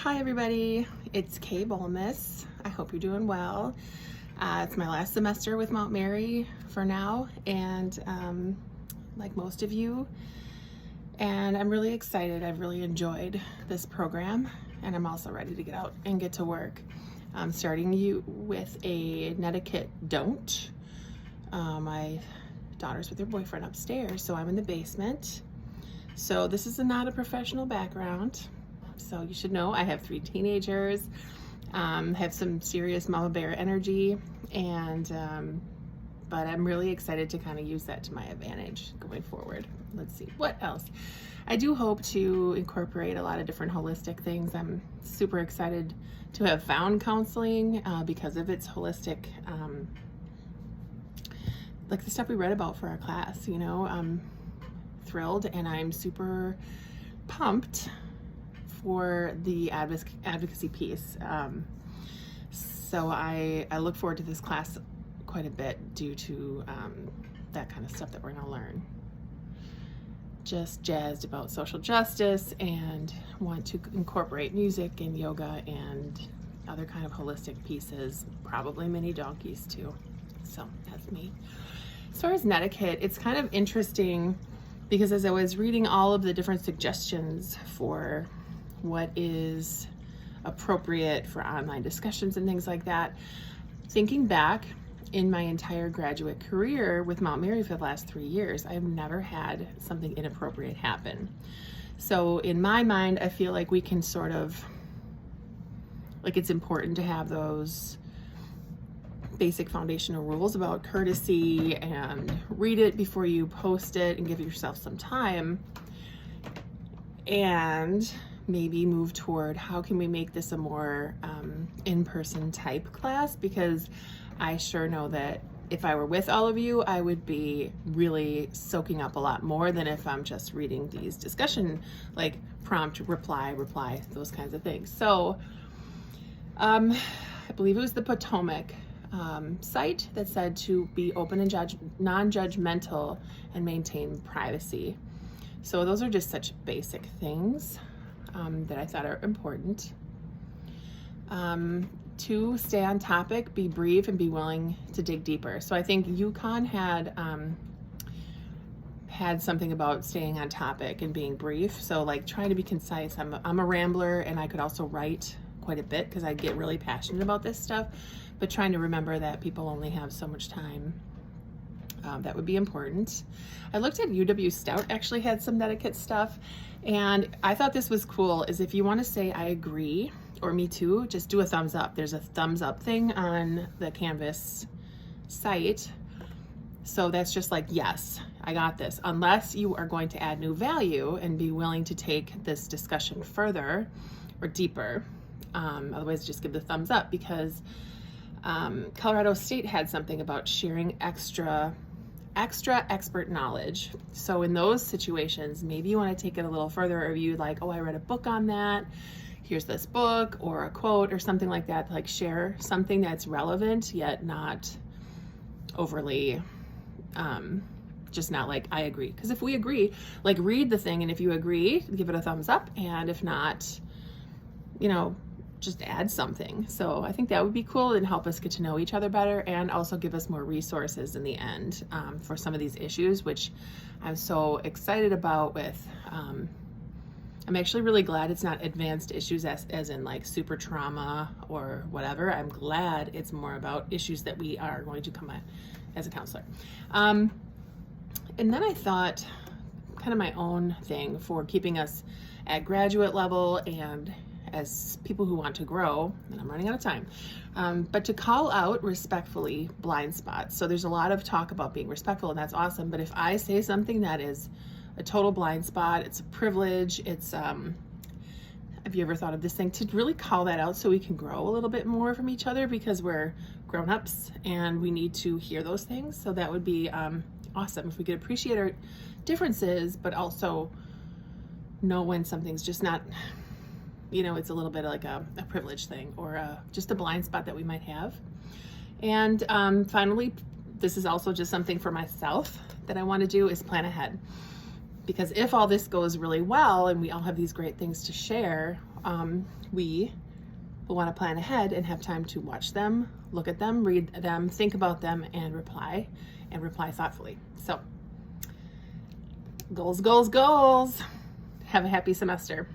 Hi everybody, it's Kay Bolmus. I hope you're doing well. It's my last semester with Mount Mary for now, and like most of you, and I'm really excited. I've really enjoyed this program, and I'm also ready to get out and get to work. I'm starting you with a netiquette don't. My daughter's with her boyfriend upstairs, so I'm in the basement. So this is not a professional background. So you should know I have 3 teenagers, have some serious mama bear energy, and but I'm really excited to kind of use that to my advantage going forward. Let's see, what else? I do hope to incorporate a lot of different holistic things. I'm super excited to have found counseling because of its holistic, like the stuff we read about for our class, you know. I'm thrilled and I'm super pumped for the advocacy piece. So I look forward to this class quite a bit due to that kind of stuff that we're gonna learn. Just jazzed about social justice and want to incorporate music and yoga and other kind of holistic pieces, probably mini donkeys too. So that's me. As far as netiquette, it's kind of interesting because as I was reading all of the different suggestions for what is appropriate for online discussions and things like that, thinking back in my entire graduate career with Mount Mary for the last 3 years, I've never had something inappropriate happen. So in my mind, I feel like we can sort of, like it's important to have those basic foundational rules about courtesy and read it before you post it and give yourself some time, and maybe move toward how can we make this a more in-person type class, because I sure know that if I were with all of you, I would be really soaking up a lot more than if I'm just reading these discussion, like prompt, reply, those kinds of things. So I believe it was the Potomac site that said to be open and non-judgmental and maintain privacy. So those are just such basic things that I thought are important. To stay on topic, be brief, and be willing to dig deeper. So I think UConn had something about staying on topic and being brief. So like trying to be concise. I'm a rambler, and I could also write quite a bit because I get really passionate about this stuff, but trying to remember that people only have so much time. That would be important. I looked at UW Stout actually had some netiquette stuff, and I thought this was cool, is if you want to say I agree or me too, just do a thumbs up. There's a thumbs up thing on the Canvas site. So that's just like, yes, I got this, unless you are going to add new value and be willing to take this discussion further or deeper. Otherwise just give the thumbs up, because Colorado State had something about sharing extra expert knowledge. So in those situations, maybe you want to take it a little further, or you like, oh, I read a book on that, here's this book or a quote or something like that, like share something that's relevant yet not overly just not like I agree. Because if we agree, like read the thing, and if you agree, give it a thumbs up, and if not, you know, just add something. So I think that would be cool and help us get to know each other better, and also give us more resources in the end for some of these issues, which I'm so excited about with, I'm actually really glad it's not advanced issues as in like super trauma or whatever. I'm glad it's more about issues that we are going to come at as a counselor. And then I thought kind of my own thing for keeping us at graduate level and as people who want to grow, and I'm running out of time, but to call out respectfully blind spots. So there's a lot of talk about being respectful, and that's awesome, but if I say something that is a total blind spot, it's a privilege, it's, have you ever thought of this thing, to really call that out so we can grow a little bit more from each other, because we're grown-ups and we need to hear those things. So that would be awesome if we could appreciate our differences, but also know when something's just not, you know, it's a little bit like a privilege thing, or just a blind spot that we might have. And finally, this is also just something for myself that I want to do, is plan ahead. Because if all this goes really well and we all have these great things to share, we will want to plan ahead and have time to watch them, look at them, read them, think about them, and reply thoughtfully. So, goals, goals, goals. Have a happy semester.